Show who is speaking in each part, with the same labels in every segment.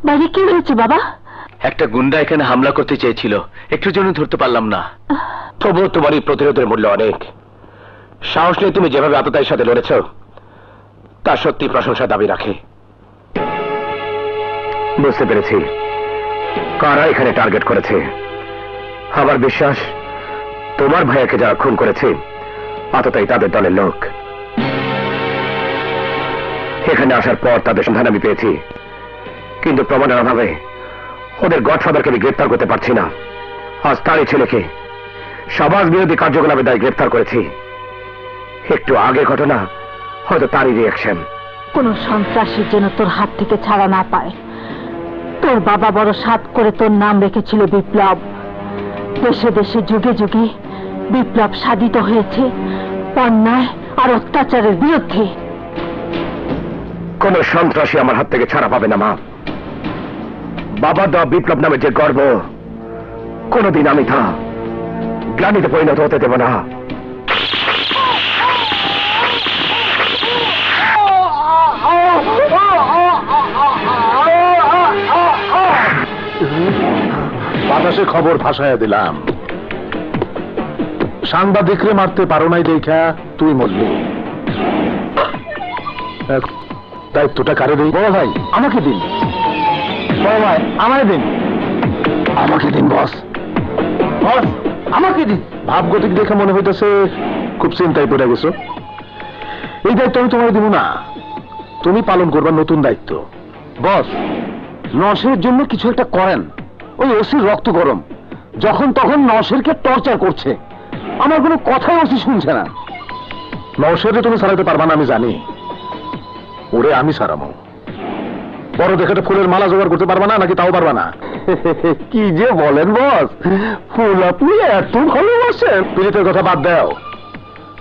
Speaker 1: বাইরে কি হয়েছে বাবা?
Speaker 2: একটা গুন্ডা এখানে হামলা করতে চেয়েছিল, একটু জন্য ধরতে পারলাম না।
Speaker 3: তবু তোমার এই প্রতিরোধের মূল্য অনেক। সাহস নিয়ে তুমি যেভাবে আততায়ীর সাথে লড়েছ তা সত্যি প্রশংসা দাবি রাখে। বুঝতে পেরেছি কারা এখানে টার্গেট করেছে। আমার বিশ্বাস তোমার ভাইয়াকে যারা খুন করেছে আততায়ী তাদের দলের লোক। এখানে আসার পর তাদের সন্ধান আমি পেয়েছি, কিন্তু প্রমাণের অভাবে ওদের গডফাদারকে আমি গ্রেপ্তার করতে পারছি না। আজ তারই ছেলেকে সমাজ বিরোধী কার্যকলাপের দায় গ্রেপ্তার করেছি। একটু আগে ঘটনা হয়তো তারই রিয়াকশন।
Speaker 1: কোন সন্ত্রাসীর যেন তোর হাত থেকে ছাড়া না পায়। তোর বাবা বড় সাধ করে তোর নাম রেখেছিল বিপ্লব। দেশে দেশে যুগে যুগে বিপ্লব সাধিত হয়েছে অন্যায় আর অত্যাচারের বিরুদ্ধে।
Speaker 3: কোন সন্ত্রাসী আমার হাত থেকে ছাড়া পাবে না মা। বাবা দেওয়া বিপ্লব নামে যে গর্ব কোনদিন আমি তা গ্লানিতে পরিণত হতে দেব না।
Speaker 4: বাতাসে খবর ভাসাইয়া দিলাম, সাংবাদিকরে মারতে পারো নাই দেখা তুই মরলি। দায়িত্বটা কারে দিই? বড় ভাই আমাকে দিন। বড় ভাই আমায় দিন। আমাকে দিন বস। বস আমাকে দিন। ভাবগতিক দেখে মনে হইতেছে খুব চিন্তায় পড়ে গেছো। এই দায়িত্ব আমি তোমায় দিব না, তুমি পালন করবার নতুন দায়িত্ব। বস নসের জন্য কিছু একটা করেন। ওই ওসির রক্ত গরম, যখন তখন নসেরকে টর্চার করছে। আমার কোনো কথাই ওসি শুনছে না। নসেরে তুমি সারাতে পারবা না আমি জানি, ওরে আমি সারামো। বড় দেখে ফুলের মালা জোগাড় করতে পারবা না নাকি তাও পারবা না? কি যে বলেন বস, ফুল আপনি এত ভালোবাসেন। পীড়িতের কথা বাদ দাও,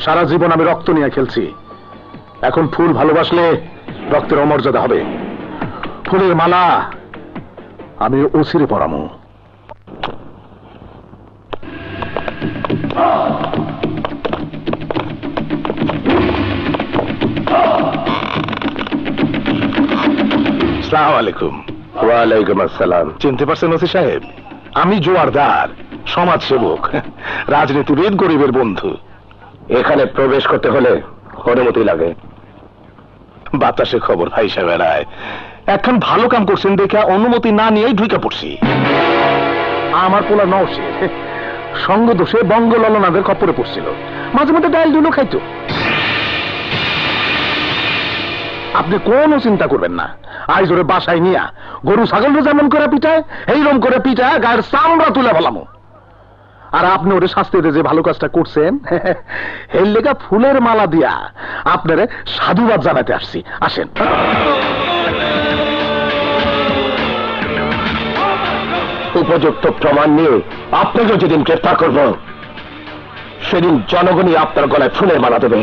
Speaker 4: সারা জীবন আমি রক্ত নিয়ে খেলছি। এখন ফুল ভালোবাসলে রক্তের অমর্যাদা হবে। ফুলের মালা আমি ওসিরে পরামো। আসসালামু আলাইকুম।
Speaker 3: ওয়ালাইকুম আসসালাম।
Speaker 4: চিনতে পারছেন ওসি সাহেব? আমি জোয়ারদার, সমাজ সেবক, রাজনীতিবিদ, গরিবের বন্ধু।
Speaker 3: এখানে প্রবেশ করতে হলে অনুমতি লাগে।
Speaker 4: বাতাসে খবর ভাইসা বেড়ায়, এখন ভালো কাম করছেন দেখে অনুমতি না নিয়েই ঢুকে পড়ছি। আমার পোলা নওশে সঙ্গ দোষে বঙ্গ ললনাদের খপ্পরে পড়ছিল, মাঝে মধ্যে ডাল দুলো খাইতো। আপনি কোনো চিন্তা করবেন না, আজ ওরে বাসায় নিয়া গরু ছাগল যেমন করে পিটায় এইরকম করে পিটায় গায়ের চামড়া তুলে ফেলামো। আর আপনি ওরে শাস্তি দিয়ে যে ভালো কাজটা করছেন, এর লেগা ফুলের মালা দিয়া আপনারে সাধুবাদ জানাতে আসছি। আসেন।
Speaker 3: উপযুক্ত প্রমাণ নিয়ে আপনাকে যেদিন গ্রেফতার করব সেদিন জনগণই আপনার গলায় ফুলের মালা দেবে।